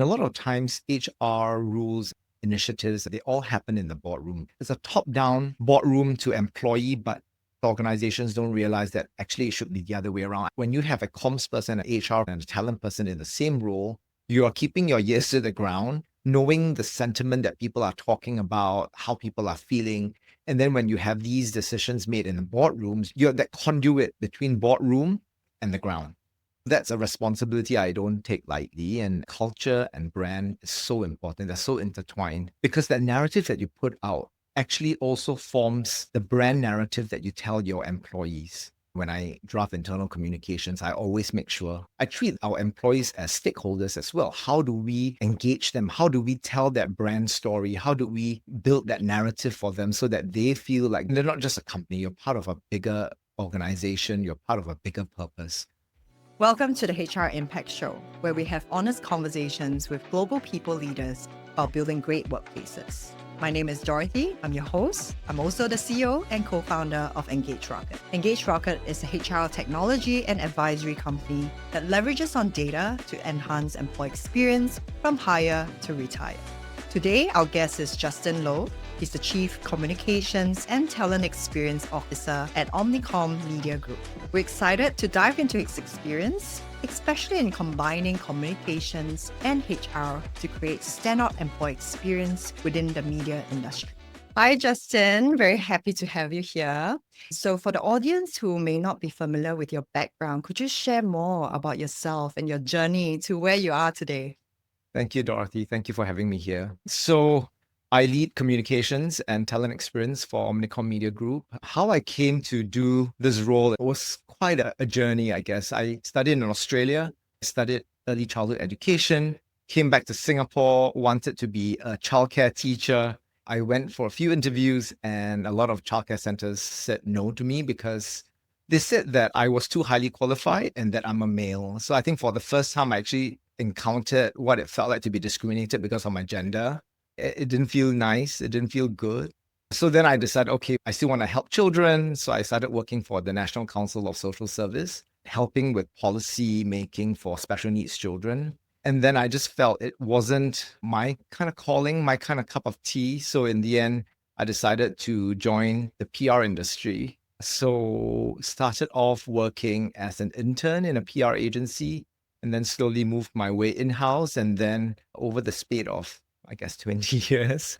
A lot of times, HR rules, initiatives, they all happen in the boardroom. It's a top-down boardroom to employee, but organizations don't realize that actually it should be the other way around. When you have a comms person, an HR, and a talent person in the same role, you are keeping your ears to the ground, knowing the sentiment that people are talking about, how people are feeling. And then when you have these decisions made in the boardrooms, you're that conduit between boardroom and the ground. That's a responsibility I don't take lightly. And culture and brand is so important. They're so intertwined because that narrative that you put out actually also forms the brand narrative that you tell your employees. When I draft internal communications, I always make sure I treat our employees as stakeholders as well. How do we engage them? How do we tell that brand story? How do we build that narrative for them so that they feel like they're not just a company, you're part of a bigger organization, you're part of a bigger purpose. Welcome to the HR Impact Show, where we have honest conversations with global people leaders about building great workplaces. My name is Dorothy. I'm your host. I'm also the CEO and co-founder of Engage Rocket. Engage Rocket is a HR technology and advisory company that leverages on data to enhance employee experience from hire to retire. Today, our guest is Justin Loh. He's the Chief Communications and Talent Experience Officer at Omnicom Media Group. We're excited to dive into his experience, especially in combining communications and HR to create standout employee experience within the media industry. Hi, Justin. Very happy to have you here. So for the audience who may not be familiar with your background, could you share more about yourself and your journey to where you are today? Thank you, Dorothy. Thank you for having me here. So I lead communications and talent experience for Omnicom Media Group. How I came to do this role was quite a journey, I guess. I studied in Australia, studied early childhood education, came back to Singapore, wanted to be a childcare teacher. I went for a few interviews and a lot of childcare centers said no to me because they said that I was too highly qualified and that I'm a male. So I think for the first time, I actually encountered what it felt like to be discriminated because of my gender. It didn't feel nice. It didn't feel good. So then I decided, okay, I still want to help children. So I started working for the National Council of Social Service, helping with policy making for special needs children. And then I just felt it wasn't my kind of calling, my kind of cup of tea. So in the end, I decided to join the PR industry. So started off working as an intern in a PR agency and then slowly moved my way in-house. And then over the spate of, I guess, 20 years,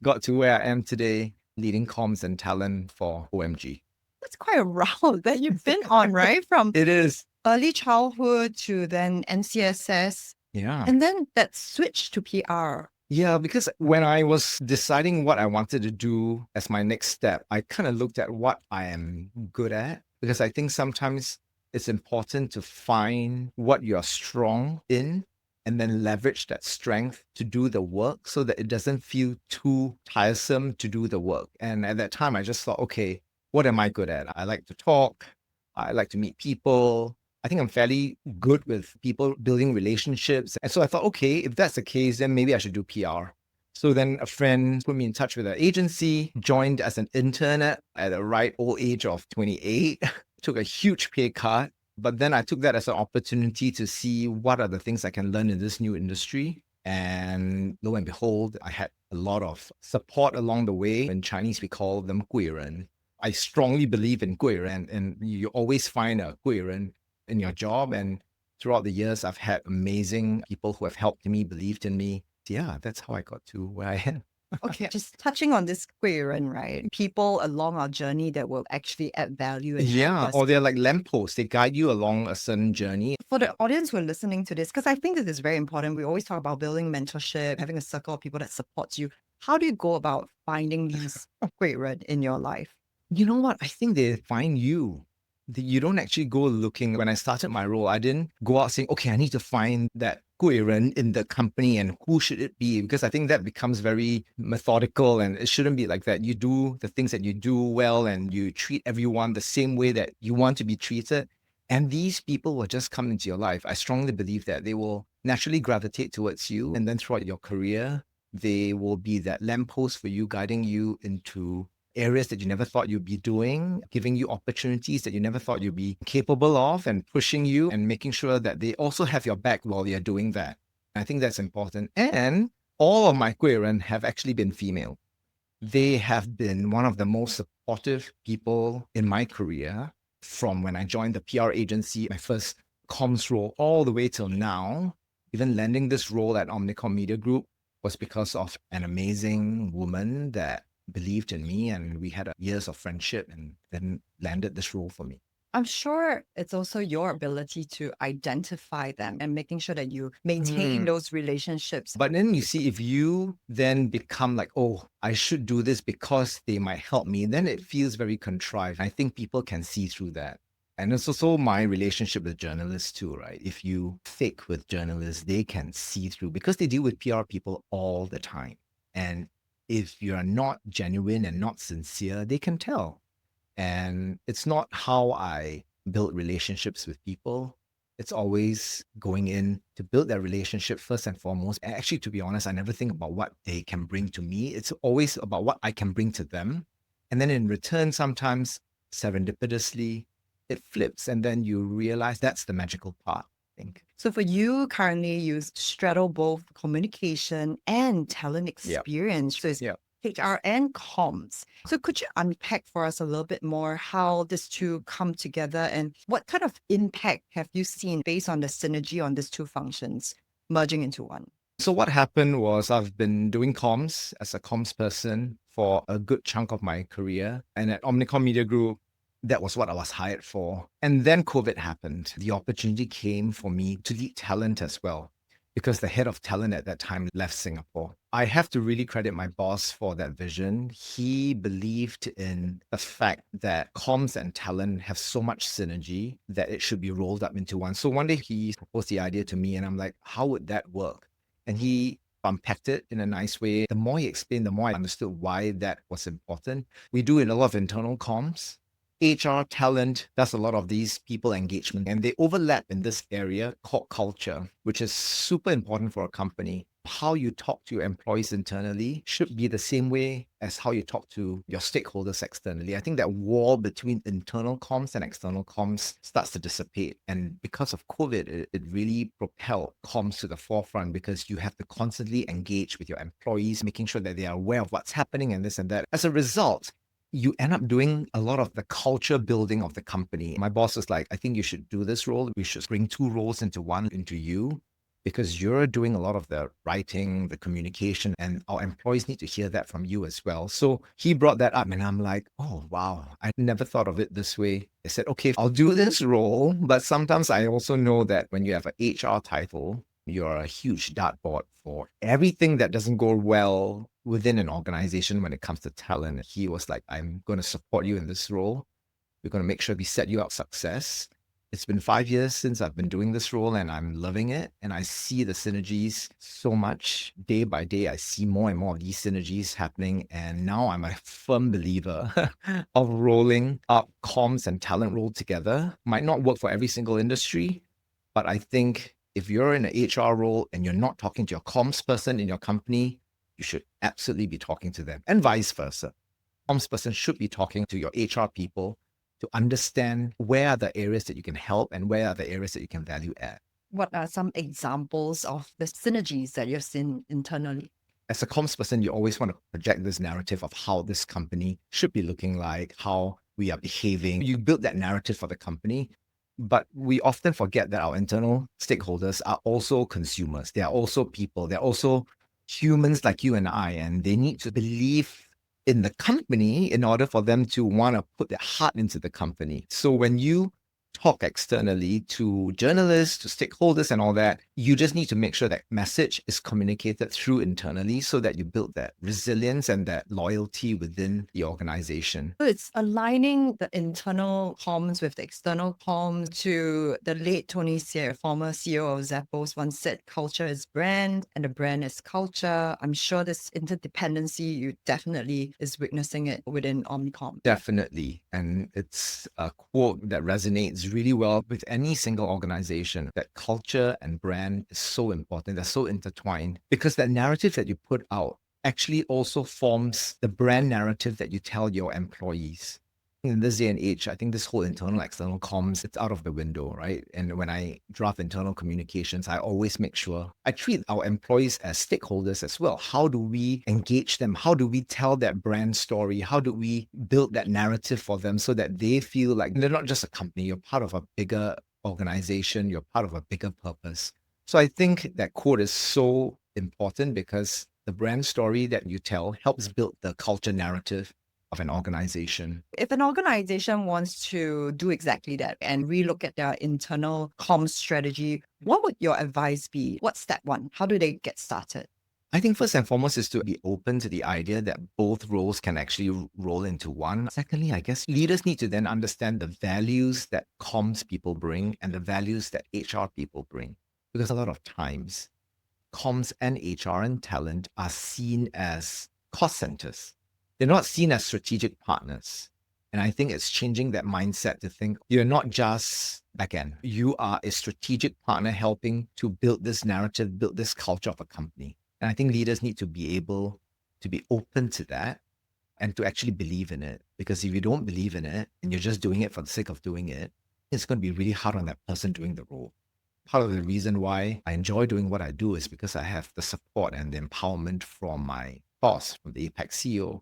got to where I am today, leading comms and talent for OMG. That's quite a route that you've been on, right? From It is. early childhood to then NCSS, Yeah. and then that switch to PR. Yeah, because when I was deciding what I wanted to do as my next step, I kind of looked at what I am good at, because I think sometimes it's important to find what you're strong in and then leverage that strength to do the work so that it doesn't feel too tiresome to do the work. And at that time, I just thought, okay, what am I good at? I like to talk. I like to meet people. I think I'm fairly good with people building relationships. And so I thought, okay, if that's the case, then maybe I should do PR. So then a friend put me in touch with an agency, joined as an intern at a ripe old age of 28, took a huge pay cut. But then I took that as an opportunity to see what are the things I can learn in this new industry. And lo and behold, I had a lot of support along the way. In Chinese, we call them 贵人. I strongly believe in 贵人, and you always find a 贵人 in your job. And throughout the years, I've had amazing people who have helped me, believed in me. Yeah, that's how I got to where I am. Okay, just touching on this 贵人, right? People along our journey that will actually add value. And Yeah, or they're like lampposts. They guide you along a certain journey. For the audience who are listening to this, because I think this is very important. We always talk about building mentorship, having a circle of people that supports you. How do you go about finding these 贵人 in your life? You know what? I think they find you. You don't actually go looking. When I started my role, I didn't go out saying, okay, I need to find that 贵人 in the company and who should it be? Because I think that becomes very methodical and it shouldn't be like that. You do the things that you do well and you treat everyone the same way that you want to be treated. And these people will just come into your life. I strongly believe that they will naturally gravitate towards you. And then throughout your career, they will be that lamppost for you, guiding you into areas that you never thought you'd be doing, giving you opportunities that you never thought you'd be capable of, and pushing you and making sure that they also have your back while you're doing that. I think that's important. And all of my Kuiren have actually been female. They have been one of the most supportive people in my career from when I joined the PR agency, my first comms role, all the way till now. Even landing this role at Omnicom Media Group was because of an amazing woman that believed in me, and we had years of friendship and then landed this role for me. I'm sure it's also your ability to identify them and making sure that you maintain those relationships. But then you see, if you then become like, oh, I should do this because they might help me, then it feels very contrived. I think people can see through that. And it's also my relationship with journalists too, right? If you fake with journalists, they can see through because they deal with PR people all the time. And if you're not genuine and not sincere, they can tell. And it's not how I build relationships with people. It's always going in to build that relationship first and foremost. And actually, to be honest, I never think about what they can bring to me. It's always about what I can bring to them. And then in return, sometimes serendipitously, it flips. And then you realize that's the magical part, I think. So for you, currently you straddle both communication and talent experience. So it's HR and comms. So could you unpack for us a little bit more how these two come together and what kind of impact have you seen based on the synergy on these two functions merging into one? So what happened was I've been doing comms as a comms person for a good chunk of my career. And at Omnicom Media Group, that was what I was hired for. And then COVID happened. The opportunity came for me to lead talent as well, because the head of talent at that time left Singapore. I have to really credit my boss for that vision. He believed in the fact that comms and talent have so much synergy that it should be rolled up into one. So one day he proposed the idea to me and I'm like, how would that work? And he unpacked it in a nice way. The more he explained, the more I understood why that was important. We do a lot of internal comms. HR talent does a lot of these people engagement, and they overlap in this area called culture, which is super important for a company. How you talk to your employees internally should be the same way as how you talk to your stakeholders externally. I think that wall between internal comms and external comms starts to dissipate. And because of COVID, it really propelled comms to the forefront because you have to constantly engage with your employees, making sure that they are aware of what's happening and this and that. As a result, you end up doing a lot of the culture building of the company. My boss is like, I think you should do this role. We should bring two roles into one, into you, because you're doing a lot of the writing, the communication, and our employees need to hear that from you as well. So he brought that up and I'm like, oh, wow, I never thought of it this way. I said, okay, I'll do this role. But sometimes I also know that when you have an HR title, you're a huge dartboard for everything that doesn't go well within an organization when it comes to talent. He was like, I'm going to support you in this role. We're going to make sure we set you up success. It's been 5 years since I've been doing this role and I'm loving it. And I see the synergies so much day by day. I see more and more of these synergies happening. And now I'm a firm believer of rolling up comms and talent role together. Might not work for every single industry, but I think if you're in an HR role and you're not talking to your comms person in your company, you should absolutely be talking to them, and vice versa. Comms person should be talking to your HR people to understand where are the areas that you can help and where are the areas that you can value add. What are some examples of the synergies that you've seen internally? As a comms person, you always want to project this narrative of how this company should be looking like, how we are behaving. You build that narrative for the company. But we often forget that our internal stakeholders are also consumers. They are also people. They're also humans like you and I, and they need to believe in the company in order for them to want to put their heart into the company. So when you talk externally to journalists, to stakeholders and all that, you just need to make sure that message is communicated through internally so that you build that resilience and that loyalty within the organization. So it's aligning the internal comms with the external comms. To the late Tony Hsieh, former CEO of Zappos, once said, culture is brand and the brand is culture. I'm sure this interdependency, you definitely is witnessing it within Omnicom. Definitely. And it's a quote that resonates really well with any single organization, that culture and brand is so important. They're so intertwined because that narrative that you put out actually also forms the brand narrative that you tell your employees. In this day and age, I think this whole internal external comms, it's out of the window, right? And when I draft internal communications, I always make sure I treat our employees as stakeholders as well. How do we engage them? How do we tell that brand story? How do we build that narrative for them so that they feel like they're not just a company, you're part of a bigger organization, you're part of a bigger purpose. So I think that quote is so important because the brand story that you tell helps build the culture narrative of an organization. If an organization wants to do exactly that and relook at their internal comms strategy, what would your advice be? What's step one? How do they get started? I think first and foremost is to be open to the idea that both roles can actually roll into one. Secondly, I guess leaders need to then understand the values that comms people bring and the values that HR people bring. Because a lot of times, comms and HR and talent are seen as cost centers. They're not seen as strategic partners. And I think it's changing that mindset to think you're not just back end. You are a strategic partner helping to build this narrative, build this culture of a company. And I think leaders need to be able to be open to that and to actually believe in it. Because if you don't believe in it and you're just doing it for the sake of doing it, it's going to be really hard on that person doing the role. Part of the reason why I enjoy doing what I do is because I have the support and the empowerment from my boss, from the APAC CEO.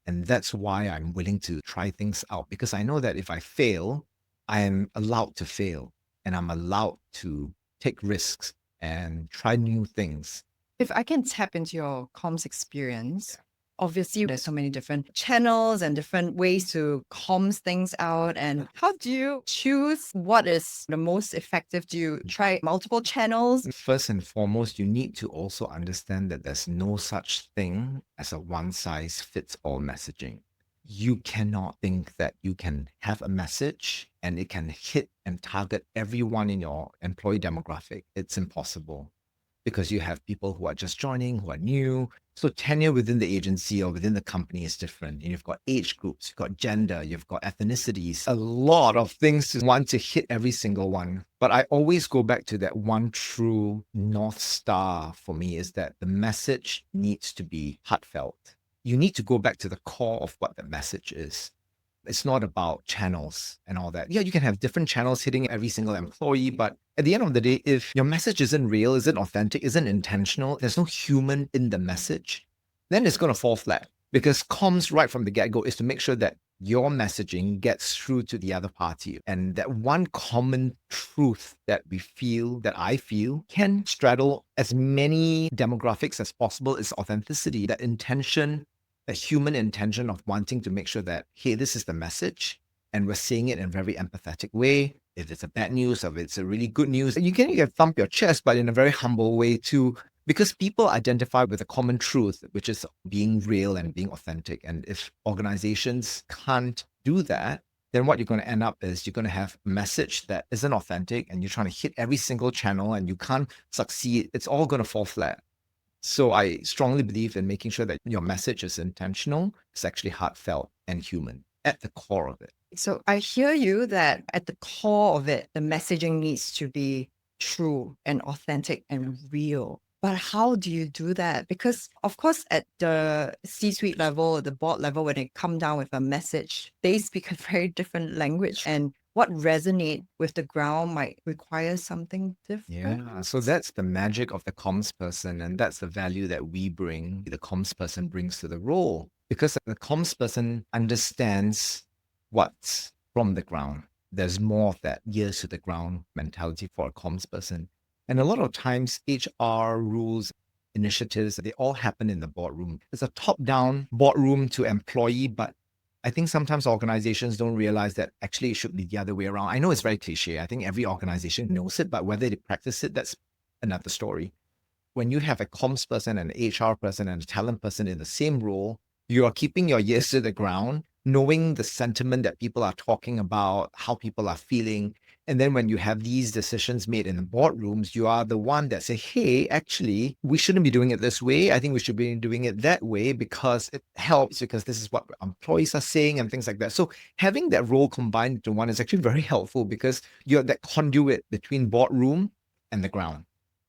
And that's why I'm willing to try things out because I know that if I fail, I am allowed to fail and I'm allowed to take risks and try new things. If I can tap into your comms experience, obviously there's so many different channels and different ways to comms things out. And how do you choose what is the most effective? Do you try multiple channels? First and foremost, you need to also understand that there's no such thing as a one size fits all messaging. You cannot think that you can have a message and it can hit and target everyone in your employee demographic. It's impossible because you have people who are just joining, who are new. So tenure within the agency or within the company is different. And you've got age groups, you've got gender, you've got ethnicities, a lot of things to want to hit every single one. But I always go back to that one true North Star for me is that the message needs to be heartfelt. You need to go back to the core of what the message is. It's not about channels and all that. Yeah, you can have different channels hitting every single employee, but at the end of the day, if your message isn't real, isn't authentic, isn't intentional, there's no human in the message, then it's going to fall flat. Because comms right from the get-go is to make sure that your messaging gets through to the other party. And that one common truth that I feel, can straddle as many demographics as possible is authenticity, that intention, a human intention of wanting to make sure that, hey, this is the message, and we're saying it in a very empathetic way. If it's a bad news or if it's a really good news, you can thump your chest, but in a very humble way too, because people identify with a common truth, which is being real and being authentic. And if organizations can't do that, then what you're going to end up is you're going to have a message that isn't authentic and you're trying to hit every single channel and you can't succeed. It's all going to fall flat. So I strongly believe in making sure that your message is intentional, it's actually heartfelt and human at the core of it. So I hear you that at the core of it, the messaging needs to be true and authentic and real. But how do you do that? Because of course, at the C-suite level, the board level, when they come down with a message, they speak a very different language. And what resonate with the ground might require something different. Yeah, so that's the magic of the comms person, and that's the value that we bring, the comms person brings to the role, because the comms person understands what's from the ground. There's more of that ears to the ground mentality for a comms person. And a lot of times, HR rules, initiatives, they all happen in the boardroom. It's a top-down boardroom to employee, but I think sometimes organizations don't realize that actually it should be the other way around. I know it's very cliche. I think every organization knows it, but whether they practice it, that's another story. When you have a comms person, an HR person, and a talent person in the same role, you are keeping your ears to the ground, knowing the sentiment that people are talking about, how people are feeling. And then when you have these decisions made in the boardrooms, you are the one that say, hey, actually, we shouldn't be doing it this way. I think we should be doing it that way because it helps, because this is what employees are saying and things like that. So having that role combined into one is actually very helpful because you're that conduit between boardroom and the ground.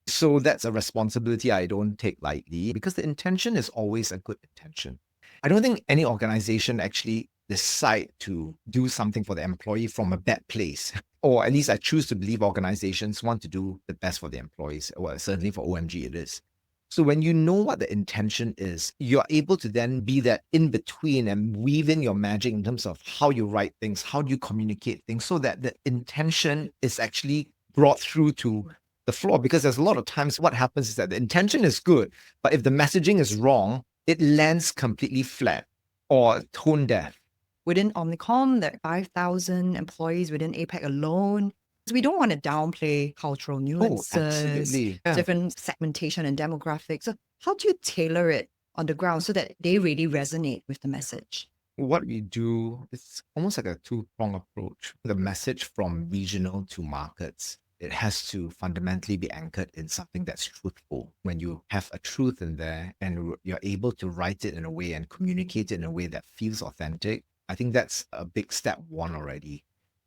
So that's a responsibility I don't take lightly because the intention is always a good intention. I don't think any organization actually decide to do something for the employee from a bad place. Or at least I choose to believe organizations want to do the best for the employees. Well, certainly for OMG it is. So when you know what the intention is, you're able to then be that in between and weave in your magic in terms of how you write things, how do you communicate things, so that the intention is actually brought through to the floor. Because there's a lot of times what happens is that the intention is good, but if the messaging is wrong, it lands completely flat or tone deaf. Within Omnicom, there are 5,000 employees within APAC alone. So we don't want to downplay cultural nuances, absolutely. Yeah. different segmentation and demographics. So how do you tailor it on the ground so that they really resonate with the message? What we do is almost like a two-prong approach. The message from regional to markets, it has to fundamentally be anchored in something that's truthful. When you have a truth in there and you're able to write it in a way and communicate it in a way that feels authentic, I think that's a big step one already.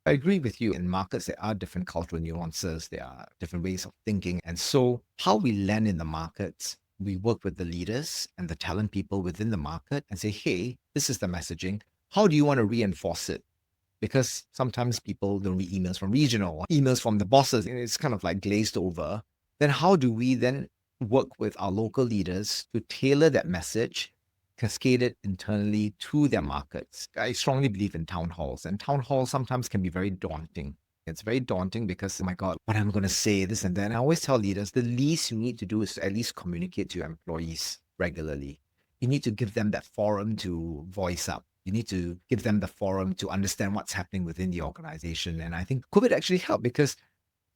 I agree with you. In markets, there are different cultural nuances, there are different ways of thinking. And so, how we land in the markets, we work with the leaders and the talent people within the market and say, hey, this is the messaging. How do you want to reinforce it? Because sometimes people don't read emails from regional or emails from the bosses. It's kind of like glazed over. Then, how do we then work with our local leaders to tailor that message, cascade it internally to their markets? I strongly believe in town halls, and town halls sometimes can be very daunting. It's very daunting because, oh my God, what am I going to say, this and that. And I always tell leaders, the least you need to do is to at least communicate to your employees regularly. You need to give them that forum to voice up. You need to give them the forum to understand what's happening within the organization. And I think COVID actually helped because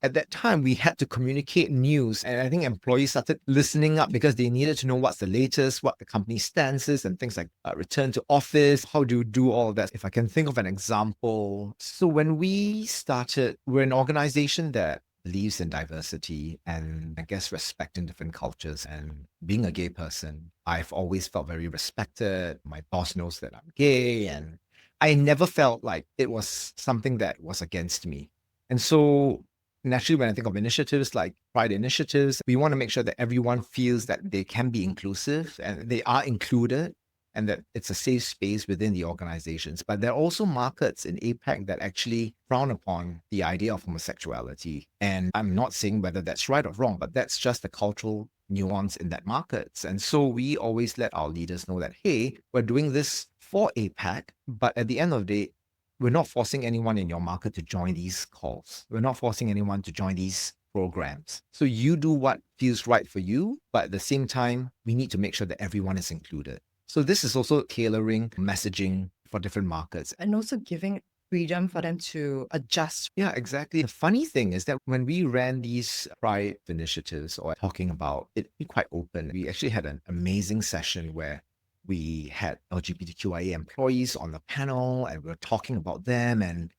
at that time, we had to communicate news. And I think employees started listening up because they needed to know what's the latest, what the company's stance is, and things like return to office. How do you do all of that? If I can think of an example. So when we started, we're an organization that believes in diversity and I guess respecting different cultures. And being a gay person, I've always felt very respected. My boss knows that I'm gay. And I never felt like it was something that was against me. And so naturally, when I think of initiatives like Pride initiatives, we want to make sure that everyone feels that they can be inclusive and they are included and that it's a safe space within the organizations. But there are also markets in APAC that actually frown upon the idea of homosexuality. And I'm not saying whether that's right or wrong, but that's just the cultural nuance in that markets. And so we always let our leaders know that, hey, we're doing this for APAC, but at the end of the day, we're not forcing anyone in your market to join these calls. We're not forcing anyone to join these programs. So you do what feels right for you, but at the same time, we need to make sure that everyone is included. So this is also tailoring messaging for different markets. And also giving freedom for them to adjust. Yeah, exactly. The funny thing is that when we ran these Pride initiatives or talking about it, be quite open. We actually had an amazing session where we had LGBTQIA employees on the panel and we were talking about them, and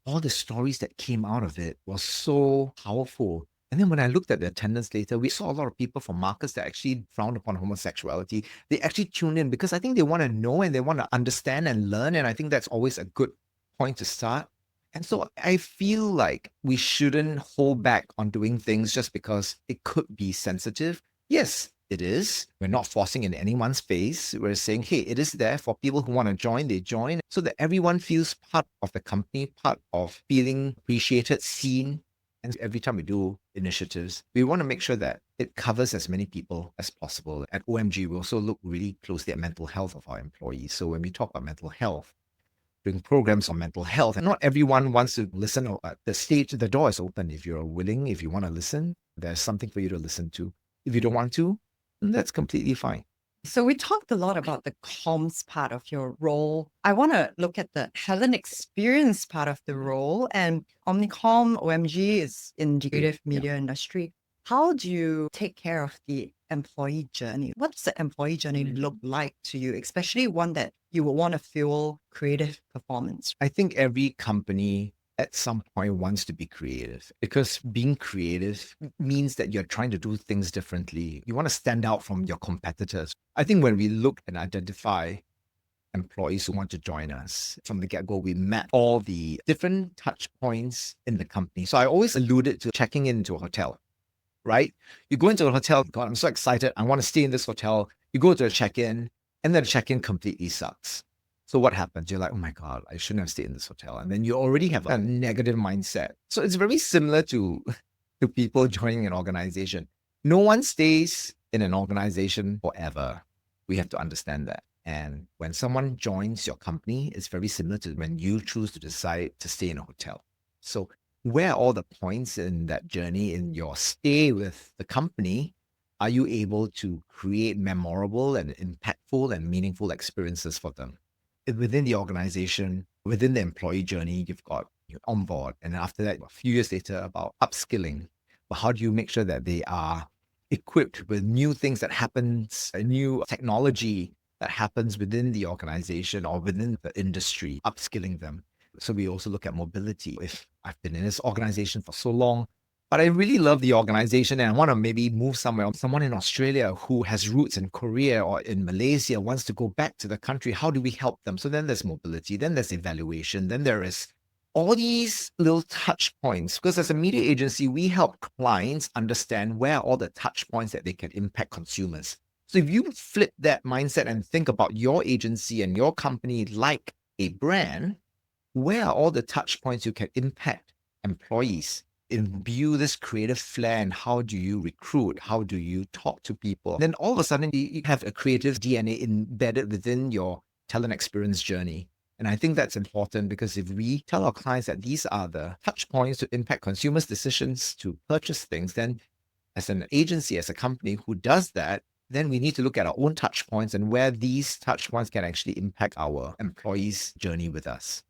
all the stories that came out of it was so powerful. And then when I looked at the attendance later, we saw a lot of people from markets that actually frowned upon homosexuality. They actually tuned in because I think they want to know and they want to understand and learn. And I think that's always a good point to start. And so I feel like we shouldn't hold back on doing things just because it could be sensitive. Yes, it is. We're not forcing in anyone's face. We're saying, hey, it is there for people who want to join, they join, so that everyone feels part of the company, part of feeling appreciated, seen. And every time we do initiatives, we want to make sure that it covers as many people as possible. At OMG, we also look really closely at mental health of our employees. So when we talk about mental health, doing programs on mental health, and not everyone wants to listen. The door is open. If you're willing, if you want to listen, there's something for you to listen to. If you don't want to, that's completely fine. So we talked a lot about the comms part of your role. I want to look at the talent experience part of the role. And Omnicom, OMG is in the creative media industry. How do you take care of the employee journey? What's the employee journey look like to you, especially one that you will want to fuel creative performance? I think every company at some point wants to be creative because being creative means that you're trying to do things differently. You want to stand out from your competitors. I think when we look and identify employees who want to join us from the get-go, we map all the different touch points in the company. So I always alluded to checking into a hotel, right? You go into a hotel, God, I'm so excited. I want to stay in this hotel. You go to a check-in and then the check-in completely sucks. So what happens? You're like, oh my God, I shouldn't have stayed in this hotel. And then you already have a negative mindset. So it's very similar to, to people joining an organization. No one stays in an organization forever. We have to understand that. And when someone joins your company, it's very similar to when you choose to decide to stay in a hotel. So where are all the points in that journey in your stay with the company? Are you able to create memorable and impactful and meaningful experiences for them? Within the organization, within the employee journey, you've got your onboard. And after that, a few years later, about upskilling. But how do you make sure that they are equipped with new things that happens, a new technology that happens within the organization or within the industry, upskilling them? So we also look at mobility. If I've been in this organization for so long, but I really love the organization and I want to maybe move somewhere. Someone in Australia who has roots in Korea or in Malaysia wants to go back to the country. How do we help them? So then there's mobility, then there's evaluation, then there is all these little touch points. Because as a media agency, we help clients understand where are all the touch points that they can impact consumers. So if you flip that mindset and think about your agency and your company like a brand, where are all the touch points you can impact employees? Imbue this creative flair and how do you recruit? How do you talk to people? Then all of a sudden you have a creative DNA embedded within your talent experience journey. And I think that's important because if we tell our clients that these are the touch points to impact consumers' decisions to purchase things, then as an agency, as a company who does that, then we need to look at our own touch points and where these touch points can actually impact our employees' journey with us.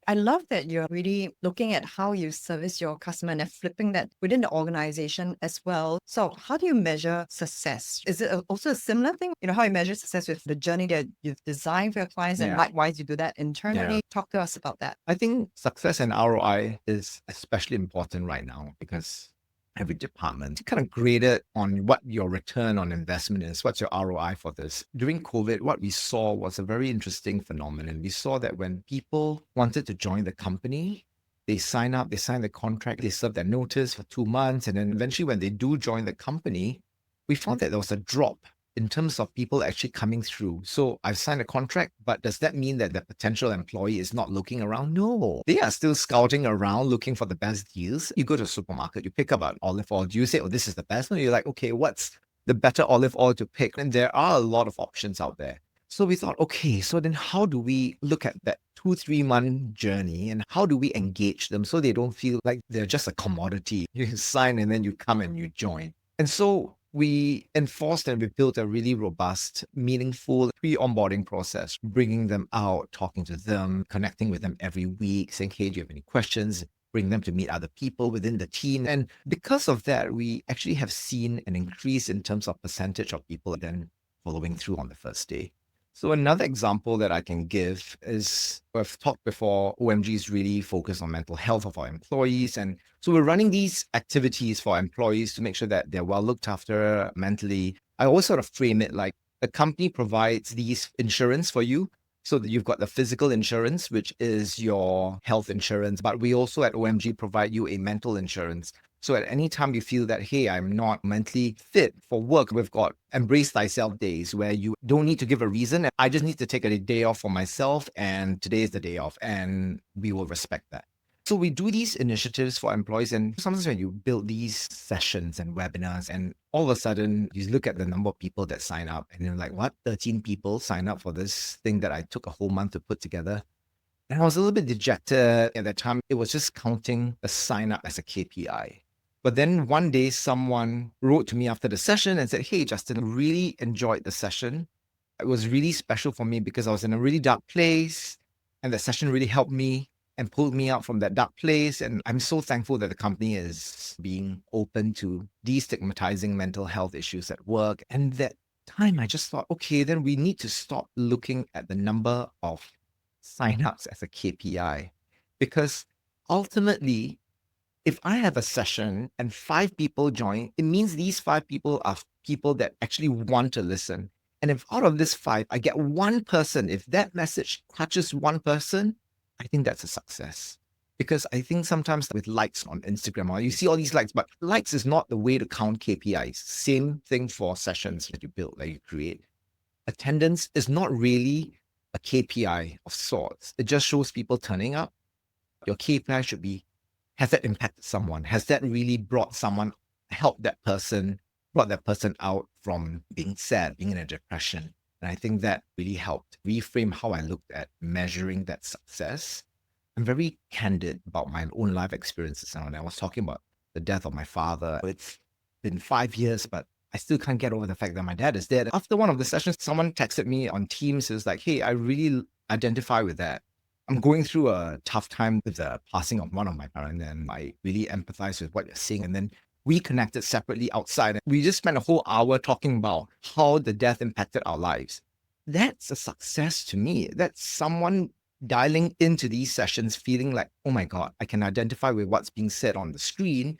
I love that you're really looking at how you service your customer and then flipping that within the organization as well. So how do you measure success? Is it also a similar thing? How you measure success with the journey that you've designed for your clients and likewise you do that internally? Talk to us about that. I think success and ROI is especially important right now because every department kind of graded on what your return on investment is, what's your ROI for this. During COVID, what we saw was a very interesting phenomenon. We saw that when people wanted to join the company, they sign up, they sign the contract, they serve their notice for 2 months. And then eventually when they do join the company, we found that there was a drop in terms of people actually coming through. So I've signed a contract, but does that mean that the potential employee is not looking around? No, they are still scouting around looking for the best deals. You go to a supermarket, you pick up an olive oil. Do you say, oh, this is the best? No, you're like, okay, what's the better olive oil to pick? And there are a lot of options out there. So we thought, okay, so then how do we look at that 2-3 month journey and how do we engage them so they don't feel like they're just a commodity? You sign and then you come and you join. And so we enforced and we built a really robust, meaningful pre-onboarding process, bringing them out, talking to them, connecting with them every week, saying, hey, do you have any questions? Bring them to meet other people within the team. And because of that, we actually have seen an increase in terms of percentage of people then following through on the first day. So another example that I can give is, I've talked before, OMG is really focused on mental health of our employees. And so we're running these activities for employees to make sure that they're well looked after mentally. I always sort of frame it like the company provides these insurance for you. So that you've got the physical insurance, which is your health insurance, but we also at OMG provide you a mental insurance. So at any time you feel that, hey, I'm not mentally fit for work, we've got Embrace Thyself days where you don't need to give a reason. I just need to take a day off for myself and today is the day off and we will respect that. So we do these initiatives for employees and sometimes when you build these sessions and webinars and all of a sudden you look at the number of people that sign up and you're like, what, 13 people sign up for this thing that I took a whole month to put together? And I was a little bit dejected at that time. It was just counting the sign up as a KPI. But then one day someone wrote to me after the session and said, hey, Justin, really enjoyed the session. It was really special for me because I was in a really dark place and the session really helped me and pulled me out from that dark place. And I'm so thankful that the company is being open to destigmatizing mental health issues at work. And that time I just thought, okay, then we need to stop looking at the number of signups as a KPI because ultimately, if I have a session and 5 people join, it means these 5 people are people that actually want to listen. And if out of this 5, I get one person, if that message touches one person, I think that's a success. Because I think sometimes with likes on Instagram, or you see all these likes, but likes is not the way to count KPIs. Same thing for sessions that you build, that you create. Attendance is not really a KPI of sorts. It just shows people turning up. Your KPI should be, has that impacted someone? Has that really helped that person, brought that person out from being sad, being in a depression? And I think that really helped reframe how I looked at measuring that success. I'm very candid about my own life experiences. And when I was talking about the death of my father, it's been 5 years, but I still can't get over the fact that my dad is dead. After one of the sessions, someone texted me on Teams. It was like, hey, I really identify with that. I'm going through a tough time with the passing of one of my parents, and I really empathize with what you're saying. And then we connected separately outside. We just spent a whole hour talking about how the death impacted our lives. That's a success to me. That's someone dialing into these sessions, feeling like, oh my God, I can identify with what's being said on the screen,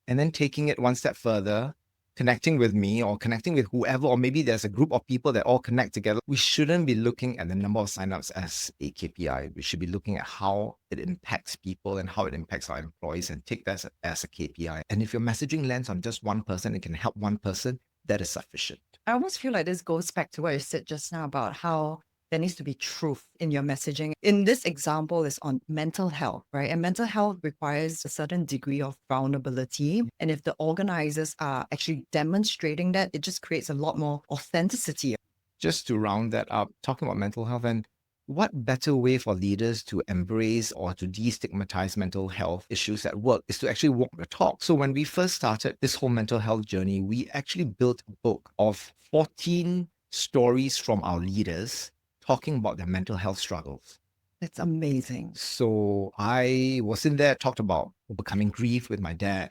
and then taking it one step further, connecting with me or connecting with whoever, or maybe there's a group of people that all connect together. We shouldn't be looking at the number of signups as a KPI. We should be looking at how it impacts people and how it impacts our employees, and take that as a KPI. And if your messaging lands on just one person, it can help one person, that is sufficient. I almost feel like this goes back to what you said just now about how there needs to be truth in your messaging. In this example, is on mental health, right? And mental health requires a certain degree of vulnerability. And if the organizers are actually demonstrating that, it just creates a lot more authenticity. Just to round that up, talking about mental health, and what better way for leaders to embrace or to destigmatize mental health issues at work is to actually walk the talk. So when we first started this whole mental health journey, we actually built a book of 14 stories from our leaders talking about their mental health struggles. That's amazing. So I was in there, talked about overcoming grief with my dad.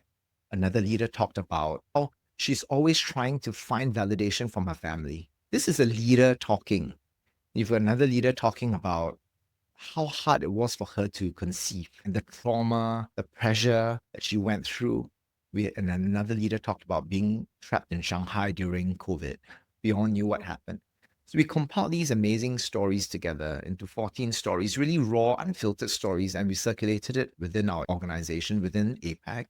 Another leader talked about how she's always trying to find validation from her family. This is a leader talking. You've got another leader talking about how hard it was for her to conceive and the trauma, the pressure that she went through. And another leader talked about being trapped in Shanghai during COVID. We all knew what happened. So we compiled these amazing stories together into 14 stories, really raw, unfiltered stories, and we circulated it within our organization, within APAC,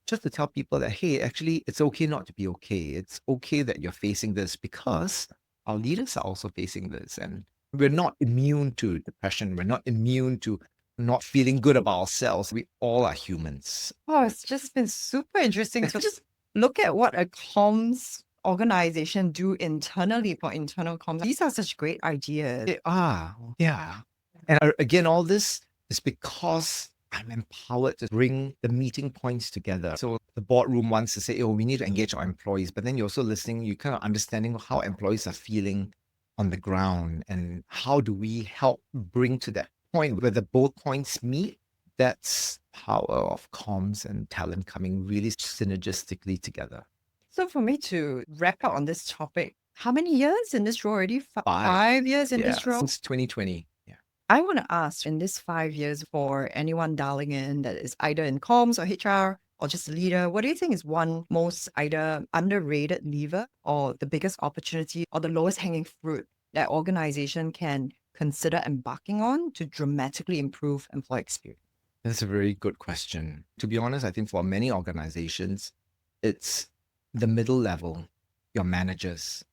just to tell people that, hey, actually, it's okay not to be okay. It's okay that you're facing this, because our leaders are also facing this. And we're not immune to depression. We're not immune to not feeling good about ourselves. We all are humans. Oh, it's just been super interesting to just look at what a comms organization do internally for internal comms. These are such great ideas. They are, yeah. And again, all this is because I'm empowered to bring the meeting points together. So the boardroom wants to say, oh, we need to engage our employees, but then you're also listening, you're kind of understanding how employees are feeling on the ground, and how do we help bring to that point where the both points meet. That's power of comms and talent coming really synergistically together. So for me to wrap up on this topic, how many years in this role already? 5. 5 years in this role? Since 2020. Yeah. I want to ask, in this 5 years, for anyone dialing in that is either in comms or HR or just a leader, what do you think is one most either underrated lever or the biggest opportunity or the lowest hanging fruit that organization can consider embarking on to dramatically improve employee experience? That's a very good question. To be honest, I think for many organizations, it's the middle level, your managers.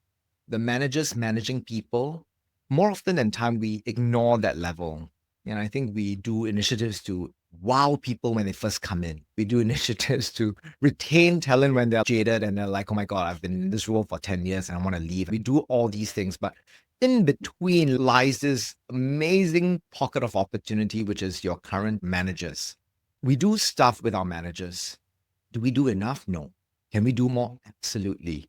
The managers managing people, more often than time, we ignore that level. And I think we do initiatives to wow people when they first come in. We do initiatives to retain talent when they're jaded and they're like, oh my God, I've been in this role for 10 years and I want to leave. We do all these things, but in between lies this amazing pocket of opportunity, which is your current managers. We do stuff with our managers. Do we do enough? No. Can we do more? Absolutely.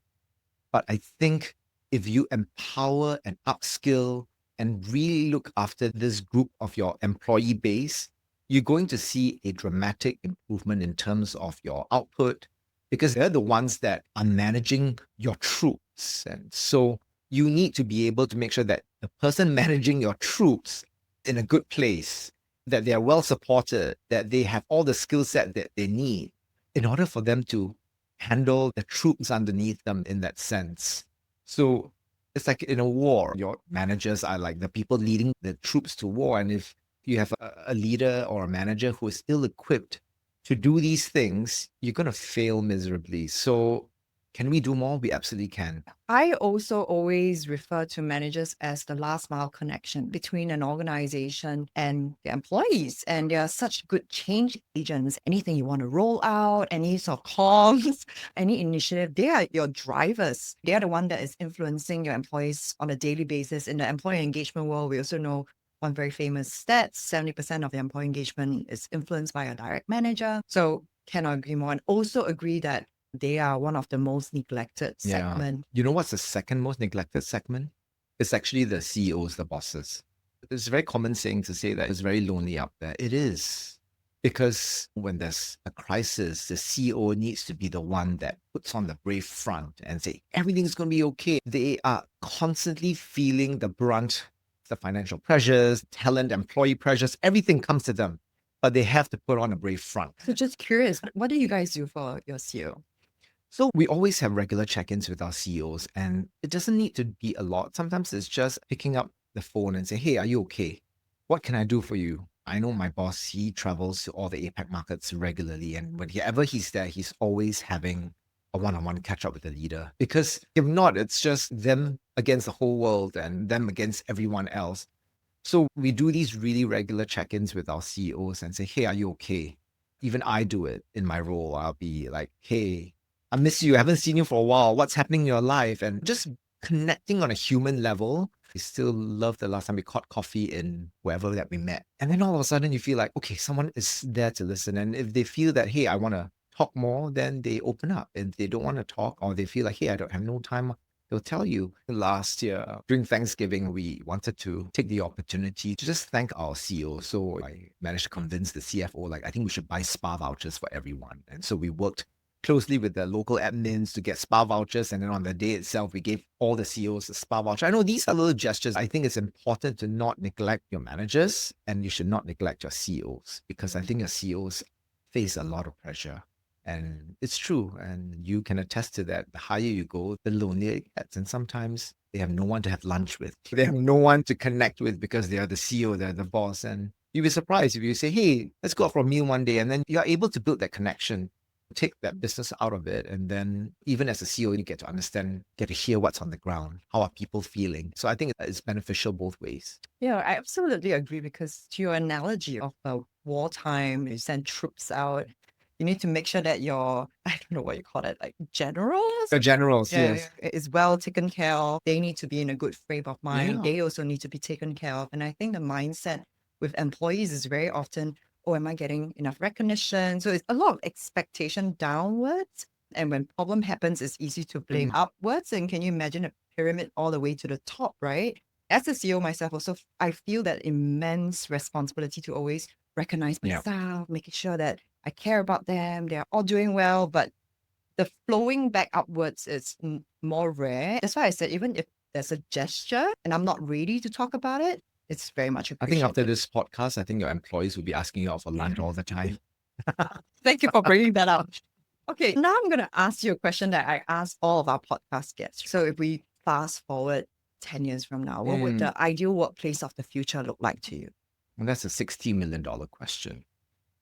But I think if you empower and upskill and really look after this group of your employee base, you're going to see a dramatic improvement in terms of your output, because they're the ones that are managing your troops. And so you need to be able to make sure that the person managing your troops in a good place, that they are well supported, that they have all the skill set that they need in order for them to handle the troops underneath them in that sense. So it's like in a war, your managers are like the people leading the troops to war. And if you have a leader or a manager who is ill-equipped to do these things, you're going to fail miserably. So Can we do more? We absolutely can. I also always refer to managers as the last mile connection between an organization and the employees. And they are such good change agents. Anything you want to roll out, any sort of comms, any initiative, they are your drivers. They are the one that is influencing your employees on a daily basis. In the employee engagement world, we also know one very famous stat, 70% of the employee engagement is influenced by a direct manager. So cannot agree more. And also agree that they are one of the most neglected segment. You know what's the second most neglected segment? It's actually the CEOs, the bosses. It's a very common saying to say that it's very lonely out there. It is. Because when there's a crisis, the CEO needs to be the one that puts on the brave front and say, everything's going to be okay. They are constantly feeling the brunt, the financial pressures, talent, employee pressures, everything comes to them. But they have to put on a brave front. So just curious, what do you guys do for your CEO? So we always have regular check-ins with our CEOs, and it doesn't need to be a lot. Sometimes it's just picking up the phone and say, hey, are you okay? What can I do for you? I know my boss, he travels to all the APAC markets regularly, and whenever he's there, he's always having a one-on-one catch-up with the leader. Because if not, it's just them against the whole world and them against everyone else. So we do these really regular check-ins with our CEOs and say, hey, are you okay? Even I do it in my role. I'll be like, hey, I miss you. I haven't seen you for a while. What's happening in your life? And just connecting on a human level. I still love the last time we caught coffee in wherever that we met. And then all of a sudden you feel like, okay, someone is there to listen. And if they feel that, hey, I want to talk more, then they open up. If they don't want to talk or they feel like, hey, I don't have no time, they'll tell you. Last year, during Thanksgiving, we wanted to take the opportunity to just thank our CEO. So I managed to convince the CFO, like, I think we should buy spa vouchers for everyone. And so we worked closely with the local admins to get spa vouchers. And then on the day itself, we gave all the CEOs a spa voucher. I know these are little gestures. I think it's important to not neglect your managers, and you should not neglect your CEOs, because I think your CEOs face a lot of pressure. And it's true. And you can attest to that. The higher you go, the lonelier it gets. And sometimes they have no one to have lunch with. They have no one to connect with because they are the CEO, they're the boss. And you'd be surprised if you say, hey, let's go out for a meal one day. And then you're able to build that connection, take that business out of it. And then even as a CEO, you get to understand, get to hear what's on the ground. How are people feeling? So I think it's beneficial both ways. Yeah, I absolutely agree, because to your analogy of wartime, you send troops out, you need to make sure that your, I don't know what you call it, like generals? The generals, yes. Is well taken care of. They need to be in a good frame of mind. Yeah. They also need to be taken care of. And I think the mindset with employees is very often, oh, am I getting enough recognition? So it's a lot of expectation downwards. And when problem happens, it's easy to blame upwards. And can you imagine a pyramid all the way to the top, right? As a CEO myself, also, I feel that immense responsibility to always recognize my staff, making sure that I care about them, they're all doing well, but the flowing back upwards is more rare. That's why I said, even if there's a gesture and I'm not ready to talk about it, it's very much I appreciated. think after this podcast, I think your employees will be asking you out for lunch all the time. Thank you for bringing that up. Okay, now I'm going to ask you a question that I ask all of our podcast guests. So if we fast forward 10 years from now, what would the ideal workplace of the future look like to you? And that's a $60 million question.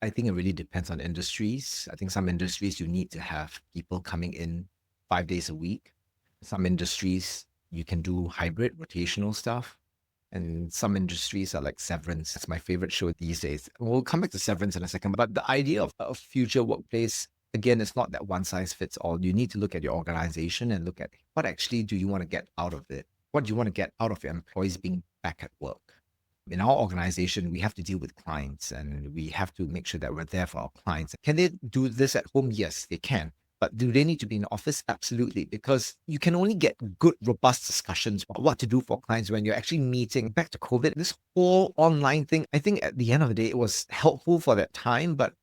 I think it really depends on industries. I think some industries you need to have people coming in 5 days a week. Some industries you can do hybrid rotational stuff. And some industries are like Severance. It's my favorite show these days. We'll come back to Severance in a second. But the idea of a future workplace, again, it's not that one size fits all. You need to look at your organization and look at what actually do you want to get out of it? What do you want to get out of your employees being back at work? In our organization, we have to deal with clients and we have to make sure that we're there for our clients. Can they do this at home? Yes, they can. But do they need to be in the office? Absolutely. Because you can only get good, robust discussions about what to do for clients when you're actually meeting. Back to COVID, this whole online thing, I think at the end of the day, it was helpful for that time. But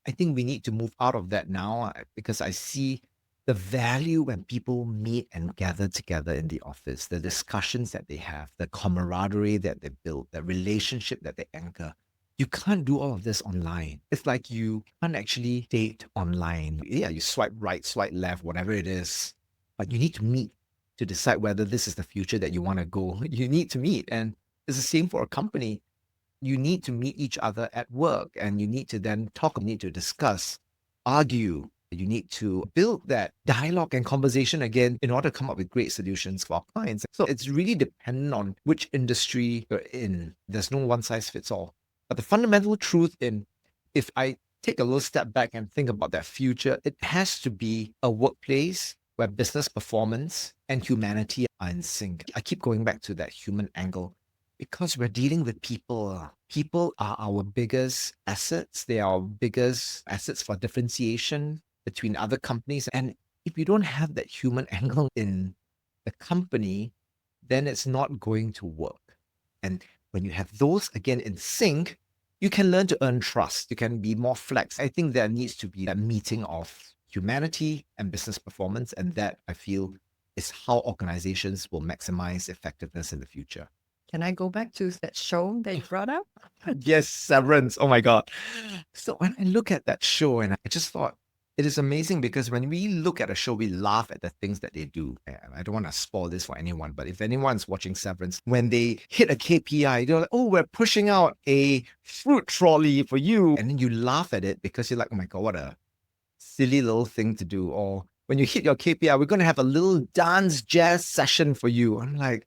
I think we need to move out of that now because I see the value when people meet and gather together in the office, the discussions that they have, the camaraderie that they build, the relationship that they anchor. You can't do all of this online. It's like you can't actually date online. Yeah, you swipe right, swipe left, whatever it is. But you need to meet to decide whether this is the future that you want to go. You need to meet. And it's the same for a company. You need to meet each other at work and you need to then talk, you need to discuss, argue, You need to build that dialogue and conversation again in order to come up with great solutions for our clients. So it's really dependent on which industry you're in. There's no one size fits all. But the fundamental truth if I take a little step back and think about that future, it has to be a workplace where business performance and humanity are in sync. I keep going back to that human angle because we're dealing with people. People are our biggest assets. They are our biggest assets for differentiation between other companies. And if you don't have that human angle in the company, then it's not going to work. And when you have those again in sync, you can learn to earn trust. You can be more flex. I think there needs to be that meeting of humanity and business performance. And that, I feel, is how organizations will maximize effectiveness in the future. Can I go back to that show that you brought up? Yes, Severance. Oh my God. So when I look at that show, and I just thought, it is amazing because when we look at a show, we laugh at the things that they do. And I don't want to spoil this for anyone, but if anyone's watching Severance, when they hit a KPI, they're like, oh, we're pushing out a fruit trolley for you. And then you laugh at it because you're like, oh my God, what a silly little thing to do. Or when you hit your KPI, we're going to have a little dance jazz session for you. I'm like,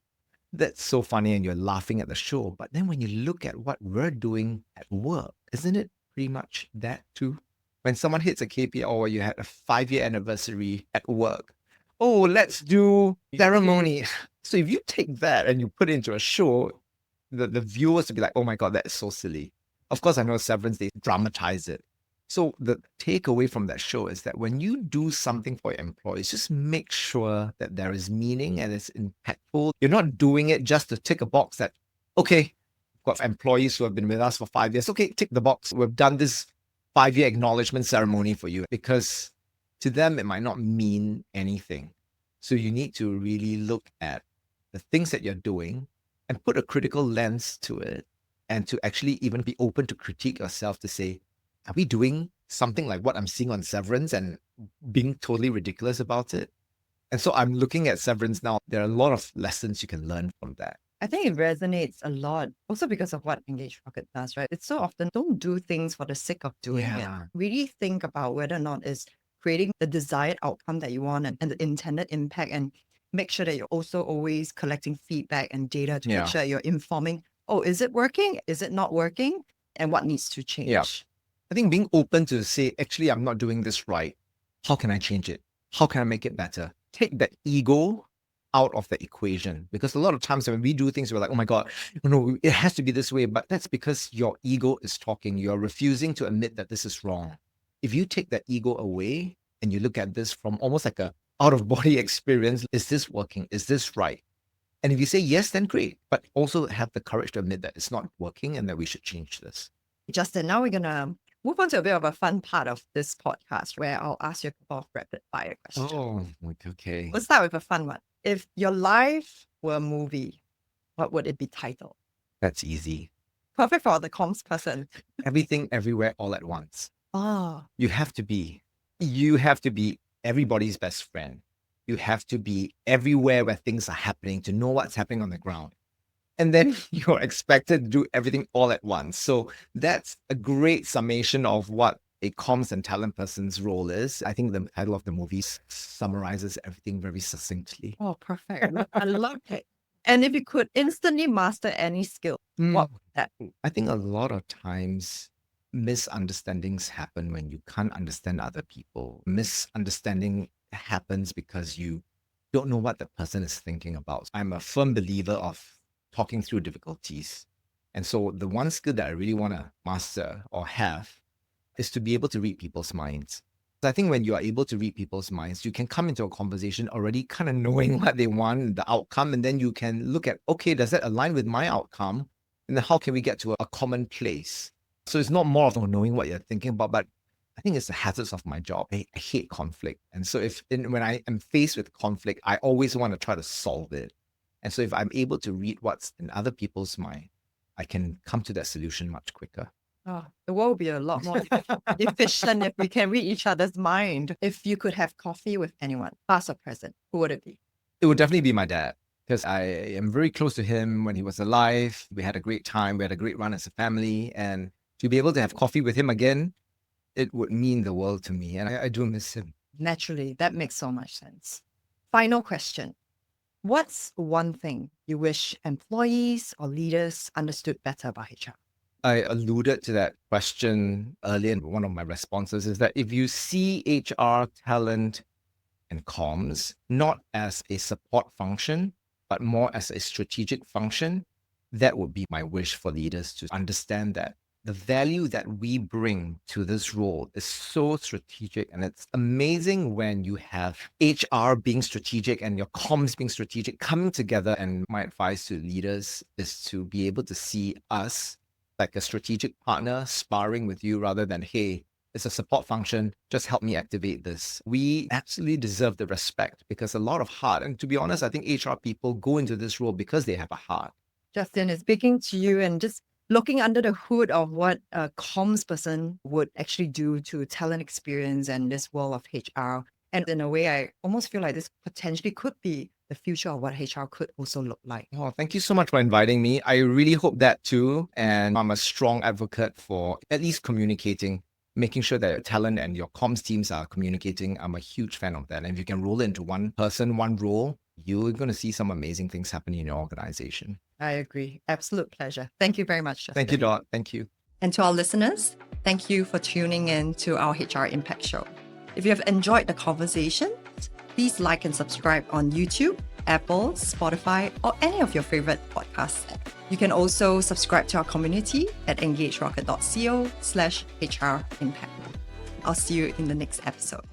that's so funny, and you're laughing at the show. But then when you look at what we're doing at work, isn't it pretty much that too? When someone hits a KPI or you had a 5-year anniversary at work, oh, let's do ceremony. So if you take that and you put it into a show, the viewers will be like, oh my God, that is so silly. Of course, I know Severance, they dramatize it. So the takeaway from that show is that when you do something for your employees, just make sure that there is meaning and it's impactful. You're not doing it just to tick a box that, okay, we've got employees who have been with us for 5 years. Okay, tick the box. We've done this 5-year acknowledgement ceremony for you, because to them, it might not mean anything. So you need to really look at the things that you're doing and put a critical lens to it, and to actually even be open to critique yourself to say, are we doing something like what I'm seeing on Severance and being totally ridiculous about it? And so I'm looking at Severance now. There are a lot of lessons you can learn from that. I think it resonates a lot also because of what Engage Rocket does, right? It's so often don't do things for the sake of doing it. Really think about whether or not it's creating the desired outcome that you want and the intended impact, and make sure that you're also always collecting feedback and data to make sure you're informing, oh, is it working? Is it not working? And what needs to change? Yeah. I think being open to say, actually, I'm not doing this right. How can I change it? How can I make it better? Take that ego out of the equation, because a lot of times when we do things, we're like, oh my God, no, it has to be this way. But that's because your ego is talking. You're refusing to admit that this is wrong. If you take that ego away and you look at this from almost like a out of body experience, is this working? Is this right? And if you say yes, then great. But also have the courage to admit that it's not working and that we should change this. Justin, now we're going to move on to a bit of a fun part of this podcast where I'll ask you a couple of rapid fire questions. Oh, okay. Let's start with a fun one. If your life were a movie, what would it be titled? That's easy. Perfect for the comms person. Everything, everywhere, all at once. Oh. You have to be everybody's best friend. You have to be everywhere where things are happening to know what's happening on the ground. And then you're expected to do everything all at once. So that's a great summation of what a comms and talent person's role is. I think the title of the movie summarizes everything very succinctly. Oh, perfect. I love it. And if you could instantly master any skill, what would that be? I think a lot of times misunderstandings happen when you can't understand other people. Misunderstanding happens because you don't know what the person is thinking about. I'm a firm believer of talking through difficulties. And so the one skill that I really want to master or have is to be able to read people's minds. I think when you are able to read people's minds, you can come into a conversation already kind of knowing what they want, the outcome, and then you can look at, okay, does that align with my outcome? And then how can we get to a common place? So it's not more of knowing what you're thinking about, but I think it's the hazards of my job. I hate conflict. And so when I am faced with conflict, I always want to try to solve it. And so if I'm able to read what's in other people's mind, I can come to that solution much quicker. Oh, the world would be a lot more efficient if we can read each other's mind. If you could have coffee with anyone, past or present, who would it be? It would definitely be my dad, because I am very close to him when he was alive. We had a great time. We had a great run as a family. And to be able to have coffee with him again, it would mean the world to me. And I do miss him. Naturally, that makes so much sense. Final question. What's one thing you wish employees or leaders understood better about HR? I alluded to that question earlier in one of my responses is that if you see HR, talent, and comms not as a support function, but more as a strategic function, that would be my wish for leaders to understand that the value that we bring to this role is so strategic. And it's amazing when you have HR being strategic and your comms being strategic coming together. And my advice to leaders is to be able to see us like a strategic partner sparring with you rather than, hey, it's a support function, just help me activate this. We absolutely deserve the respect because a lot of heart. And to be honest, I think HR people go into this role because they have a heart. Justin, is speaking to you and just looking under the hood of what a comms person would actually do to talent experience and this world of HR. And in a way, I almost feel like this potentially could be the future of what HR could also look like. Oh, thank you so much for inviting me. I really hope that too. And I'm a strong advocate for at least communicating, making sure that your talent and your comms teams are communicating. I'm a huge fan of that. And if you can roll it into one person, one role, you're going to see some amazing things happening in your organization. I agree. Absolute pleasure. Thank you very much, Justin. Thank you, Dot. Thank you. And to our listeners, thank you for tuning in to our HR Impact Show. If you have enjoyed the conversation, please like and subscribe on YouTube, Apple, Spotify, or any of your favorite podcasts. You can also subscribe to our community at engagerocket.co/HR Impact. I'll see you in the next episode.